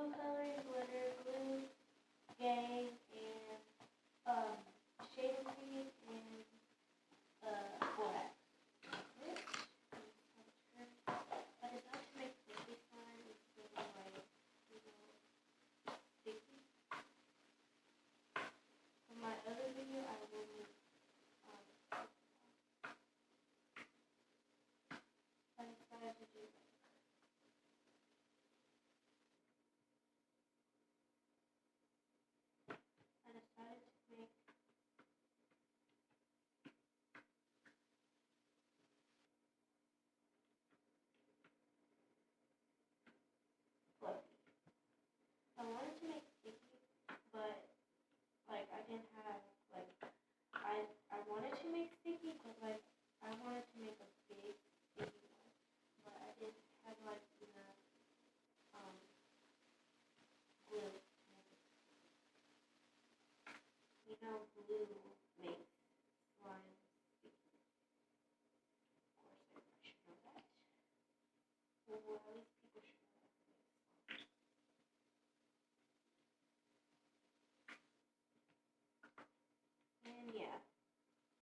glue coloring, glitter, glue, gang, and shaving cream, and borax. Which I decided to make sticky slime instead of like, sticky. For my other video, I will make I decided to do I decided to make fluffy. I wanted to make sticky, but like I didn't have like I wanted to make sticky, but like I wanted to make a big sticky one, but I didn't have like enough glue to make it. You know, glue makes slime sticky. Of course, everybody should know that. Well, at least people should